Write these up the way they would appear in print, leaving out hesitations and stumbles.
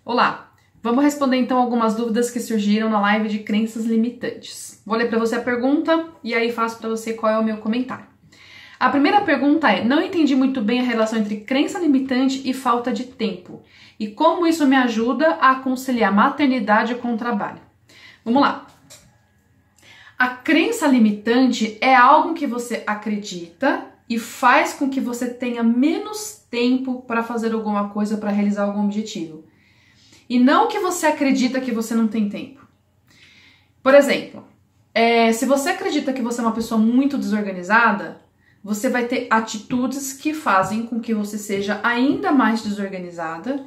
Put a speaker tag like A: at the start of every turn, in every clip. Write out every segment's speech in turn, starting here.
A: Olá, vamos responder então algumas dúvidas que surgiram na live de crenças limitantes. Vou ler para você a pergunta e aí faço para você qual é o meu comentário. A primeira pergunta é: não entendi muito bem a relação entre crença limitante e falta de tempo e como isso me ajuda a conciliar maternidade com o trabalho. Vamos lá. A crença limitante é algo que você acredita e faz com que você tenha menos tempo para fazer alguma coisa, para realizar algum objetivo. E não que você acredita que você não tem tempo. Por exemplo, se você acredita que você é uma pessoa muito desorganizada, você vai ter atitudes que fazem com que você seja ainda mais desorganizada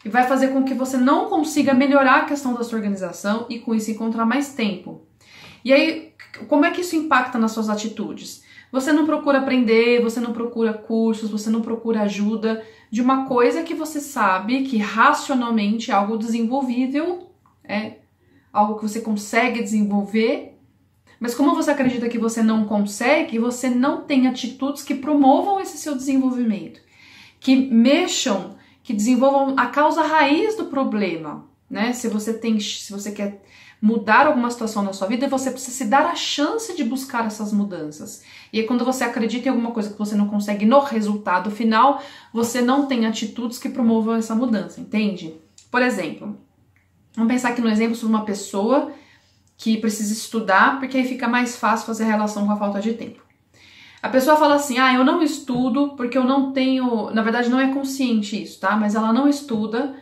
A: e vai fazer com que você não consiga melhorar a questão da sua organização e com isso encontrar mais tempo. E aí, como é que isso impacta nas suas atitudes? Você não procura aprender, você não procura cursos, você não procura ajuda de uma coisa que você sabe que racionalmente é algo desenvolvível, é algo que você consegue desenvolver, mas como você acredita que você não consegue, você não tem atitudes que promovam esse seu desenvolvimento, que mexam, que desenvolvam a causa raiz do problema, né? Se você quer mudar alguma situação na sua vida, você precisa se dar a chance de buscar essas mudanças. E aí, quando você acredita em alguma coisa que você não consegue no resultado final, você não tem atitudes que promovam essa mudança, entende? Por exemplo, vamos pensar aqui no exemplo sobre uma pessoa que precisa estudar, porque aí fica mais fácil fazer relação com a falta de tempo. A pessoa fala assim: eu não estudo porque eu não tenho... Na verdade, não é consciente isso, tá? Mas ela não estuda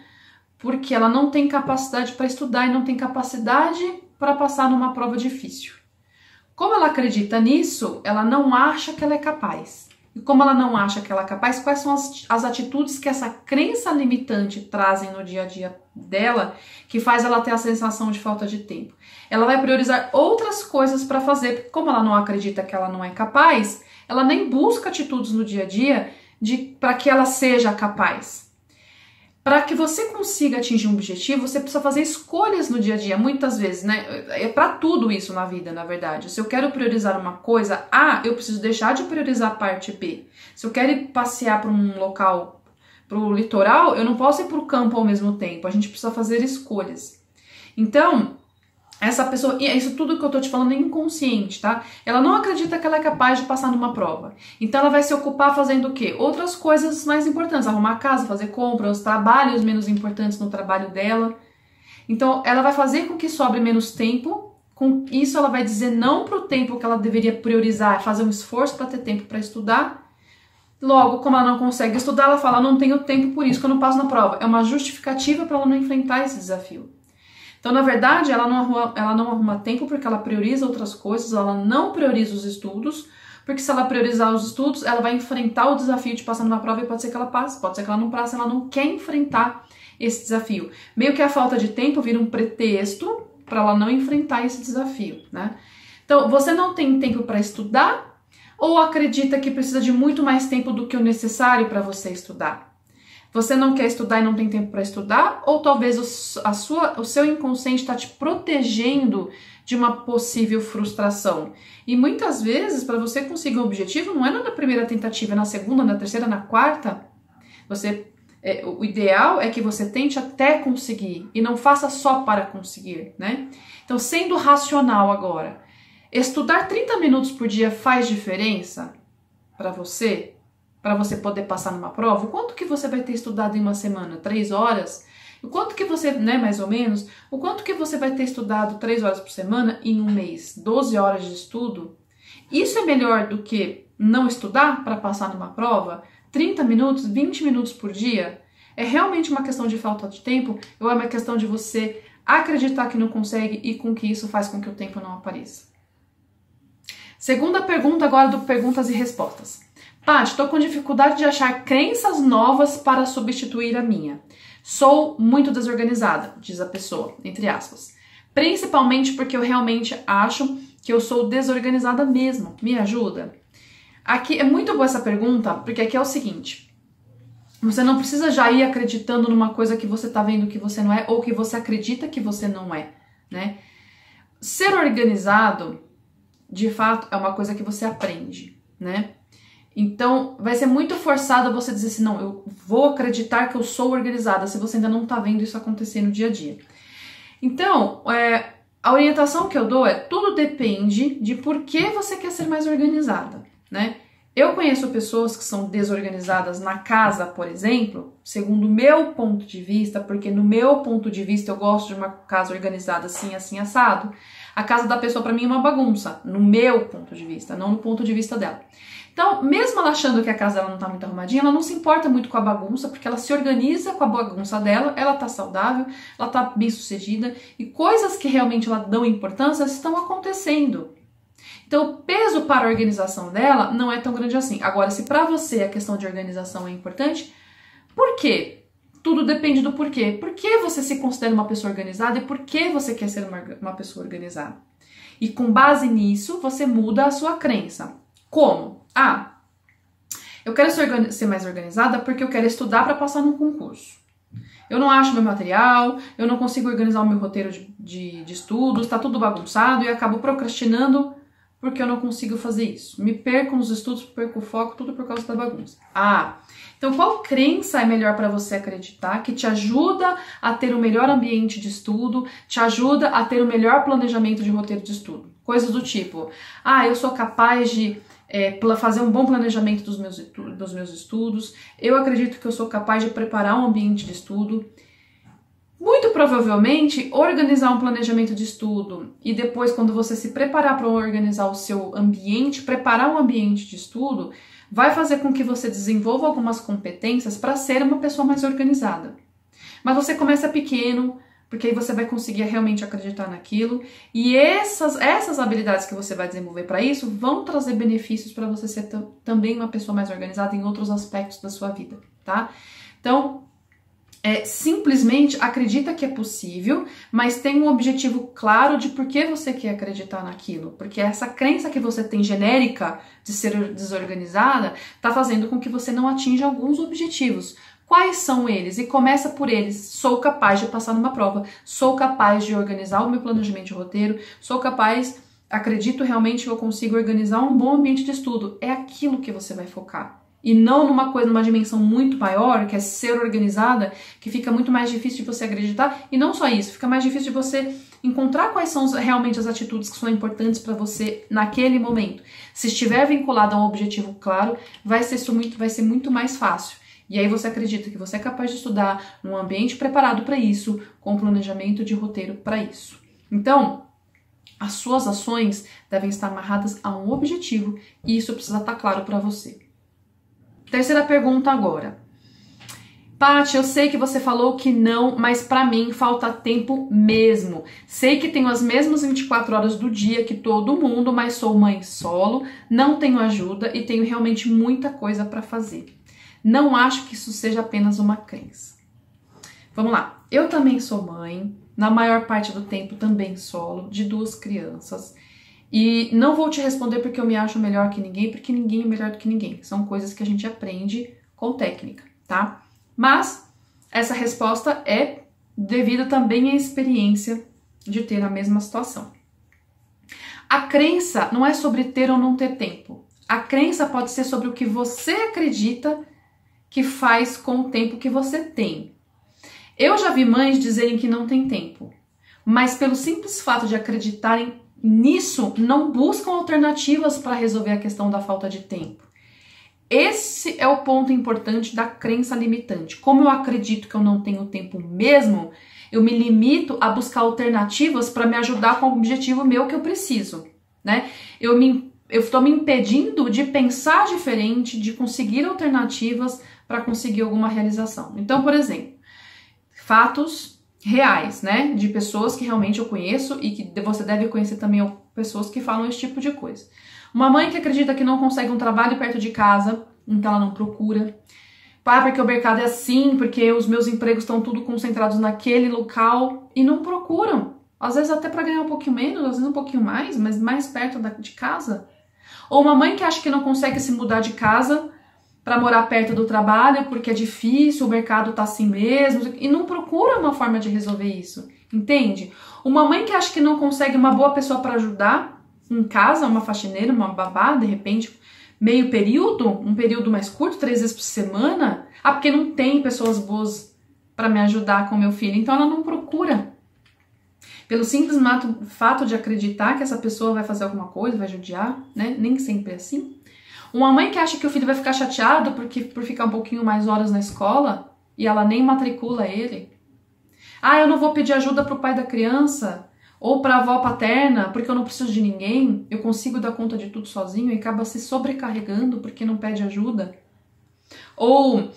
A: porque ela não tem capacidade para estudar e não tem capacidade para passar numa prova difícil. Como ela acredita nisso, ela não acha que ela é capaz. E como ela não acha que ela é capaz, quais são as atitudes que essa crença limitante trazem no dia a dia dela, que faz ela ter a sensação de falta de tempo? Ela vai priorizar outras coisas para fazer, porque como ela não acredita que ela não é capaz, ela nem busca atitudes no dia a dia para que ela seja capaz. Para que você consiga atingir um objetivo, você precisa fazer escolhas no dia a dia, muitas vezes, né? É para tudo isso na vida, na verdade. Se eu quero priorizar uma coisa A, eu preciso deixar de priorizar a parte B. Se eu quero ir passear para um local, para o litoral, eu não posso ir para o campo ao mesmo tempo. A gente precisa fazer escolhas. Então, essa pessoa, e isso tudo que eu tô te falando é inconsciente, tá? Ela não acredita que ela é capaz de passar numa prova. Então ela vai se ocupar fazendo o quê? Outras coisas mais importantes, arrumar a casa, fazer compras, trabalhos menos importantes no trabalho dela. Então ela vai fazer com que sobre menos tempo, com isso ela vai dizer não pro tempo que ela deveria priorizar, fazer um esforço para ter tempo para estudar. Logo, como ela não consegue estudar, ela fala: não tenho tempo, por isso que eu não passo na prova. É uma justificativa para ela não enfrentar esse desafio. Então, na verdade, ela não arruma tempo porque ela prioriza outras coisas, ela não prioriza os estudos, porque se ela priorizar os estudos, ela vai enfrentar o desafio de passar numa prova e pode ser que ela passe, pode ser que ela não passe, ela não quer enfrentar esse desafio. Meio que a falta de tempo vira um pretexto para ela não enfrentar esse desafio, né? Então, você não tem tempo para estudar ou acredita que precisa de muito mais tempo do que o necessário para você estudar? Você não quer estudar e não tem tempo para estudar? Ou talvez o seu inconsciente está te protegendo de uma possível frustração? E muitas vezes, para você conseguir um objetivo, não é na primeira tentativa, é na segunda, na terceira, na quarta. O ideal é que você tente até conseguir e não faça só para conseguir, né? Então, sendo racional agora, estudar 30 minutos por dia faz diferença para você? Para você poder passar numa prova? O quanto que você vai ter estudado em uma semana? 3 horas? O quanto que você, né, mais ou menos, o quanto que você vai ter estudado 3 horas por semana em um mês? 12 horas de estudo? Isso é melhor do que não estudar para passar numa prova? 30 minutos, 20 minutos por dia? É realmente uma questão de falta de tempo ou é uma questão de você acreditar que não consegue e com que isso faz com que o tempo não apareça? Segunda pergunta agora do Perguntas e Respostas. Paty, estou com dificuldade de achar crenças novas para substituir a minha. Sou muito desorganizada, diz a pessoa, entre aspas. Principalmente porque eu realmente acho que eu sou desorganizada mesmo. Me ajuda? Aqui é muito boa essa pergunta, porque aqui é o seguinte. Você não precisa já ir acreditando numa coisa que você está vendo que você não é ou que você acredita que você não é, né? Ser organizado, de fato, é uma coisa que você aprende, né? Então, vai ser muito forçado você dizer assim, não, eu vou acreditar que eu sou organizada, se você ainda não tá vendo isso acontecer no dia a dia. Então, a orientação que eu dou tudo depende de por que você quer ser mais organizada, né? Eu conheço pessoas que são desorganizadas na casa, por exemplo, segundo o meu ponto de vista, porque no meu ponto de vista eu gosto de uma casa organizada assim, assim, assado. A casa da pessoa para mim é uma bagunça, no meu ponto de vista, não no ponto de vista dela. Então, mesmo ela achando que a casa dela não tá muito arrumadinha, ela não se importa muito com a bagunça, porque ela se organiza com a bagunça dela, ela tá saudável, ela tá bem sucedida, e coisas que realmente ela dão importância estão acontecendo. Então, o peso para a organização dela não é tão grande assim. Agora, se para você a questão de organização é importante, por quê? Tudo depende do porquê. Por que você se considera uma pessoa organizada e por que você quer ser uma pessoa organizada? E com base nisso, você muda a sua crença. Como? Eu quero ser mais organizada porque eu quero estudar para passar num concurso. Eu não acho meu material, eu não consigo organizar o meu roteiro de estudos, tá tudo bagunçado e eu acabo procrastinando porque eu não consigo fazer isso. Me perco nos estudos, perco o foco, tudo por causa da bagunça. Então qual crença é melhor para você acreditar que te ajuda a ter um melhor ambiente de estudo, te ajuda a ter um melhor planejamento de roteiro de estudo? Coisas do tipo, eu sou capaz de fazer um bom planejamento dos meus estudos, eu acredito que eu sou capaz de preparar um ambiente de estudo. Muito provavelmente, organizar um planejamento de estudo e depois, quando você se preparar para organizar o seu ambiente, preparar um ambiente de estudo, vai fazer com que você desenvolva algumas competências para ser uma pessoa mais organizada. Mas você começa pequeno, porque aí você vai conseguir realmente acreditar naquilo, e essas habilidades que você vai desenvolver para isso vão trazer benefícios para você ser também uma pessoa mais organizada em outros aspectos da sua vida, tá? Então, simplesmente acredita que é possível, mas tem um objetivo claro de por que você quer acreditar naquilo, porque essa crença que você tem genérica de ser desorganizada está fazendo com que você não atinja alguns objetivos. Quais são eles? E começa por eles. Sou capaz de passar numa prova, sou capaz de organizar o meu planejamento de roteiro, sou capaz, acredito realmente que eu consigo organizar um bom ambiente de estudo. É aquilo que você vai focar. E não numa dimensão muito maior, que é ser organizada, que fica muito mais difícil de você acreditar. E não só isso, fica mais difícil de você encontrar quais são realmente as atitudes que são importantes para você naquele momento. Se estiver vinculado a um objetivo claro, vai ser muito mais fácil. E aí você acredita que você é capaz de estudar num ambiente preparado para isso, com planejamento de roteiro para isso. Então, as suas ações devem estar amarradas a um objetivo e isso precisa estar claro para você. Terceira pergunta agora. Paty, eu sei que você falou que não, mas pra mim falta tempo mesmo. Sei que tenho as mesmas 24 horas do dia que todo mundo, mas sou mãe solo, não tenho ajuda e tenho realmente muita coisa pra fazer. Não acho que isso seja apenas uma crença. Vamos lá. Eu também sou mãe, na maior parte do tempo também solo, de 2 crianças. E não vou te responder porque eu me acho melhor que ninguém, porque ninguém é melhor do que ninguém. São coisas que a gente aprende com técnica, tá? Mas essa resposta é devida também à experiência de ter a mesma situação. A crença não é sobre ter ou não ter tempo. A crença pode ser sobre o que você acredita que faz com o tempo que você tem. Eu já vi mães dizerem que não tem tempo, mas pelo simples fato de acreditarem nisso, não buscam alternativas para resolver a questão da falta de tempo. Esse é o ponto importante da crença limitante. Como eu acredito que eu não tenho tempo mesmo, eu me limito a buscar alternativas para me ajudar com o objetivo meu que eu preciso, né? Eu estou me impedindo de pensar diferente, de conseguir alternativas para conseguir alguma realização. Então, por exemplo, fatos reais, né, de pessoas que realmente eu conheço e que você deve conhecer também pessoas que falam esse tipo de coisa. Uma mãe que acredita que não consegue um trabalho perto de casa, então ela não procura. Porque o mercado é assim, porque os meus empregos estão tudo concentrados naquele local e não procuram. Às vezes até para ganhar um pouquinho menos, às vezes um pouquinho mais, mas mais perto de casa. Ou uma mãe que acha que não consegue se mudar de casa para morar perto do trabalho, porque é difícil, o mercado tá assim mesmo, e não procura uma forma de resolver isso, entende? Uma mãe que acha que não consegue uma boa pessoa para ajudar em casa, uma faxineira, uma babá, de repente, meio período, um período mais curto, 3 vezes por semana? Ah, porque não tem pessoas boas para me ajudar com meu filho, então ela não procura. Pelo simples fato de acreditar que essa pessoa vai fazer alguma coisa, vai judiar, né? Nem sempre é assim. Uma mãe que acha que o filho vai ficar chateado por ficar um pouquinho mais horas na escola e ela nem matricula ele. Ah, eu não vou pedir ajuda pro pai da criança ou pra avó paterna porque eu não preciso de ninguém, eu consigo dar conta de tudo sozinho e acaba se sobrecarregando porque não pede ajuda. Ou,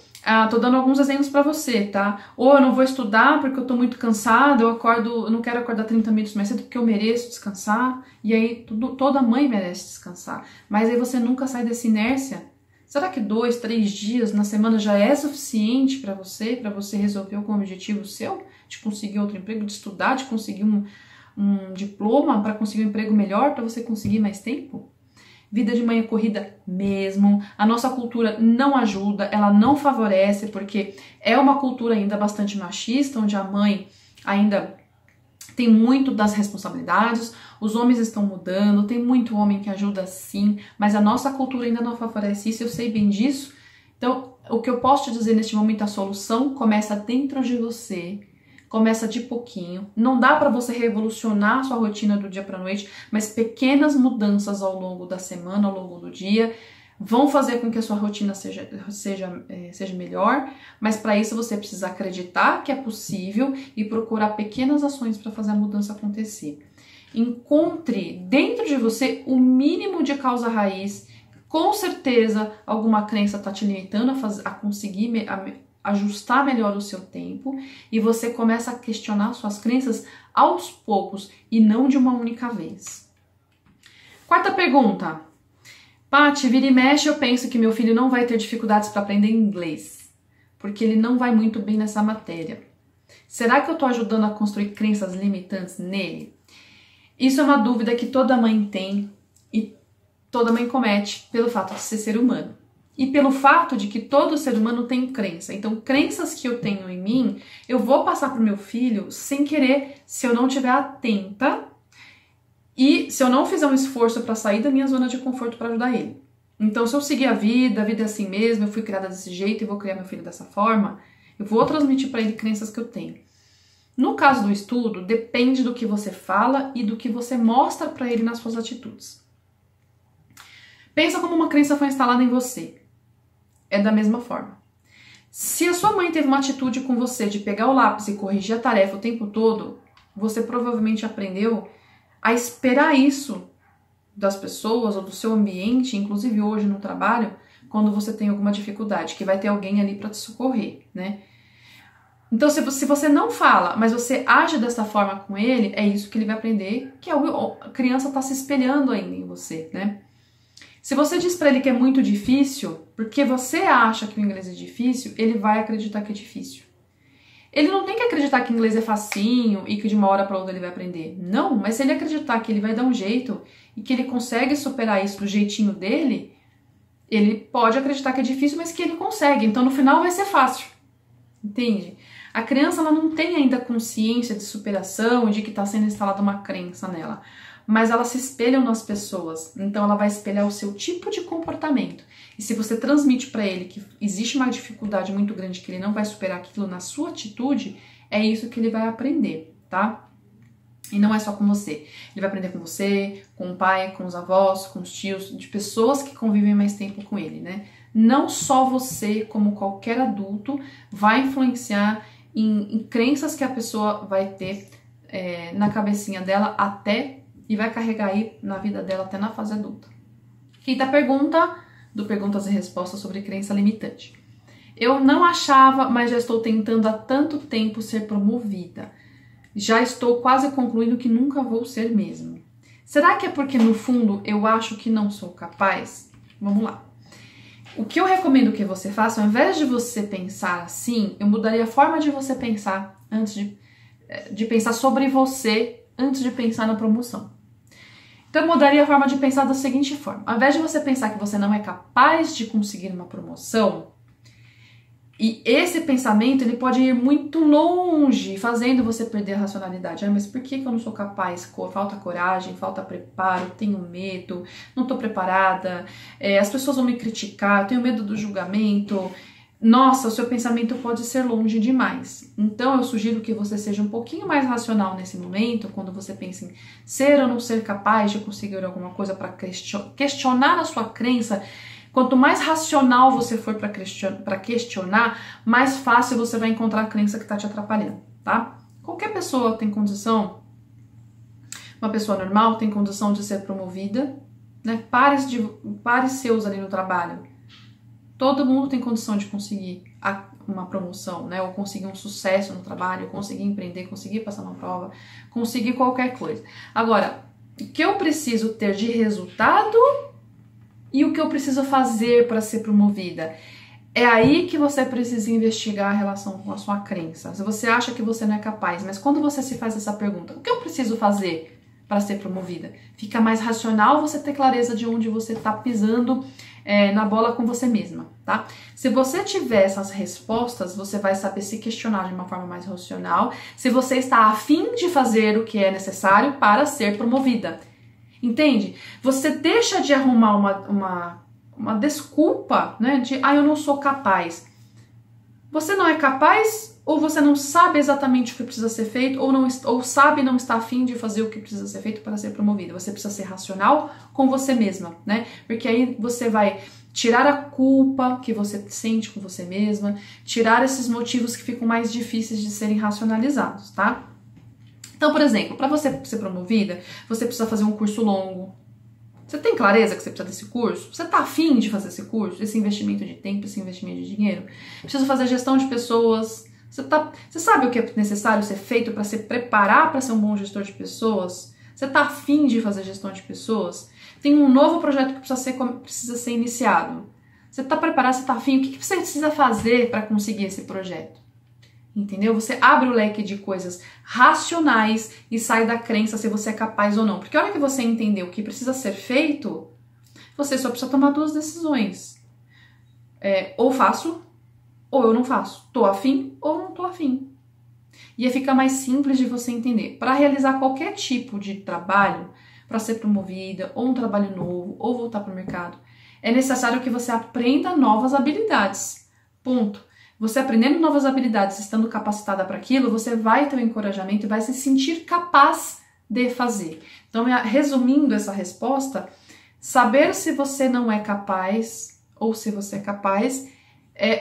A: tô dando alguns exemplos pra você, tá? Ou eu não vou estudar porque eu tô muito cansada, eu não quero acordar 30 minutos mais cedo porque eu mereço descansar. E aí, toda mãe merece descansar. Mas aí você nunca sai dessa inércia. Será que 2, 3 dias na semana já é suficiente pra você resolver algum objetivo seu? De conseguir outro emprego, de estudar, de conseguir um diploma para conseguir um emprego melhor, para você conseguir mais tempo? Vida de mãe é corrida mesmo. A nossa cultura não ajuda, ela não favorece, porque é uma cultura ainda bastante machista, onde a mãe ainda tem muito das responsabilidades, os homens estão mudando, tem muito homem que ajuda sim, mas a nossa cultura ainda não favorece isso, eu sei bem disso. Então, o que eu posso te dizer neste momento, a solução começa dentro de você. Começa de pouquinho. Não dá para você revolucionar a sua rotina do dia para noite, mas pequenas mudanças ao longo da semana, ao longo do dia, vão fazer com que a sua rotina seja melhor. Mas para isso você precisa acreditar que é possível e procurar pequenas ações para fazer a mudança acontecer. Encontre dentro de você o mínimo de causa raiz. Com certeza alguma crença está te limitando a conseguir ajustar melhor o seu tempo e você começa a questionar suas crenças aos poucos e não de uma única vez. Quarta pergunta. Paty, vira e mexe eu penso que meu filho não vai ter dificuldades para aprender inglês, porque ele não vai muito bem nessa matéria. Será que eu estou ajudando a construir crenças limitantes nele? Isso é uma dúvida que toda mãe tem e toda mãe comete pelo fato de ser humano. E pelo fato de que todo ser humano tem crença. Então, crenças que eu tenho em mim, eu vou passar para o meu filho sem querer, se eu não estiver atenta e se eu não fizer um esforço para sair da minha zona de conforto para ajudar ele. Então, se eu seguir a vida é assim mesmo, eu fui criada desse jeito e vou criar meu filho dessa forma, eu vou transmitir para ele crenças que eu tenho. No caso do estudo, depende do que você fala e do que você mostra para ele nas suas atitudes. Pensa como uma crença foi instalada em você. É da mesma forma. Se a sua mãe teve uma atitude com você de pegar o lápis e corrigir a tarefa o tempo todo, você provavelmente aprendeu a esperar isso das pessoas ou do seu ambiente, inclusive hoje no trabalho, quando você tem alguma dificuldade, que vai ter alguém ali para te socorrer, né? Então, se você não fala, mas você age dessa forma com ele, é isso que ele vai aprender, que a criança está se espelhando ainda em você, né? Se você diz para ele que é muito difícil, porque você acha que o inglês é difícil, ele vai acreditar que é difícil. Ele não tem que acreditar que o inglês é facinho e que de uma hora para outra ele vai aprender. Não, mas se ele acreditar que ele vai dar um jeito e que ele consegue superar isso do jeitinho dele, ele pode acreditar que é difícil, mas que ele consegue. Então no final vai ser fácil. Entende? A criança ela não tem ainda consciência de superação, de que está sendo instalada uma crença nela. Mas elas se espelham nas pessoas, então ela vai espelhar o seu tipo de comportamento. E se você transmite para ele que existe uma dificuldade muito grande, que ele não vai superar aquilo na sua atitude, é isso que ele vai aprender, tá? E não é só com você. Ele vai aprender com você, com o pai, com os avós, com os tios, de pessoas que convivem mais tempo com ele, né? Não só você, como qualquer adulto, vai influenciar em crenças que a pessoa vai ter na cabecinha dela e vai carregar aí na vida dela até na fase adulta. Quinta pergunta, do Perguntas e Respostas sobre crença limitante. Eu não achava, mas já estou tentando há tanto tempo ser promovida. Já estou quase concluindo que nunca vou ser mesmo. Será que é porque no fundo eu acho que não sou capaz? Vamos lá. O que eu recomendo que você faça, ao invés de você pensar assim, eu mudaria a forma de você pensar antes de pensar sobre você antes de pensar na promoção. Então, eu mudaria a forma de pensar da seguinte forma. Ao invés de você pensar que você não é capaz de conseguir uma promoção, E esse pensamento, ele pode ir muito longe, fazendo você perder a racionalidade. Mas por que eu não sou capaz? Falta coragem, falta preparo, tenho medo, não estou preparada, as pessoas vão me criticar, tenho medo do julgamento. Nossa, o seu pensamento pode ser longe demais. Então, eu sugiro que você seja um pouquinho mais racional nesse momento, quando você pensa em ser ou não ser capaz de conseguir alguma coisa para questionar a sua crença. Quanto mais racional você for para questionar, mais fácil você vai encontrar a crença que está te atrapalhando, tá? Qualquer pessoa tem condição, uma pessoa normal tem condição de ser promovida, né? Pares seus ali no trabalho. Todo mundo tem condição de conseguir uma promoção, né? Ou conseguir um sucesso no trabalho, conseguir empreender, conseguir passar uma prova, conseguir qualquer coisa. Agora, o que eu preciso ter de resultado e o que eu preciso fazer para ser promovida? É aí que você precisa investigar a relação com a sua crença. Se você acha que você não é capaz, mas quando você se faz essa pergunta, o que eu preciso fazer para ser promovida? Fica mais racional você ter clareza de onde você está pisando na bola com você mesma, tá? Se você tiver essas respostas, você vai saber se questionar de uma forma mais racional, se você está afim de fazer o que é necessário para ser promovida. Entende? Você deixa de arrumar uma desculpa, né? De, eu não sou capaz. Você não é capaz, ou você não sabe exatamente o que precisa ser feito, ou sabe não está afim de fazer o que precisa ser feito para ser promovido. Você precisa ser racional com você mesma, né? Porque aí você vai tirar a culpa que você sente com você mesma, tirar esses motivos que ficam mais difíceis de serem racionalizados, tá? Então, por exemplo, para você ser promovida, você precisa fazer um curso longo. Você tem clareza que você precisa desse curso? Você está afim de fazer esse curso? Esse investimento de tempo, esse investimento de dinheiro? Precisa fazer gestão de pessoas? Você sabe o que é necessário ser feito para se preparar para ser um bom gestor de pessoas? Você está afim de fazer gestão de pessoas? Tem um novo projeto que precisa ser iniciado. Você está preparado? Você está afim? O que você precisa fazer para conseguir esse projeto? Entendeu? Você abre o leque de coisas racionais e sai da crença se você é capaz ou não. Porque a hora que você entender o que precisa ser feito, você só precisa tomar duas decisões. Ou faço, ou eu não faço. Tô afim ou não tô afim. E aí fica mais simples de você entender. Para realizar qualquer tipo de trabalho, para ser promovida, ou um trabalho novo, ou voltar para o mercado, é necessário que você aprenda novas habilidades. Ponto. Você aprendendo novas habilidades, estando capacitada para aquilo, você vai ter um encorajamento e vai se sentir capaz de fazer. Então, resumindo essa resposta, saber se você não é capaz ou se você é capaz,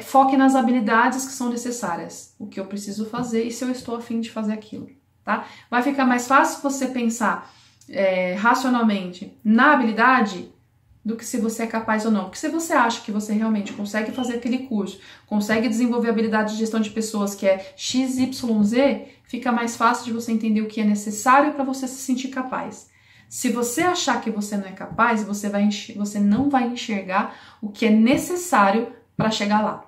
A: foque nas habilidades que são necessárias. O que eu preciso fazer e se eu estou a fim de fazer aquilo, tá? Vai ficar mais fácil você pensar racionalmente na habilidade do que se você é capaz ou não. Porque se você acha que você realmente consegue fazer aquele curso, consegue desenvolver habilidade de gestão de pessoas que é XYZ, fica mais fácil de você entender o que é necessário para você se sentir capaz. Se você achar que você não é capaz, você não vai enxergar o que é necessário para chegar lá.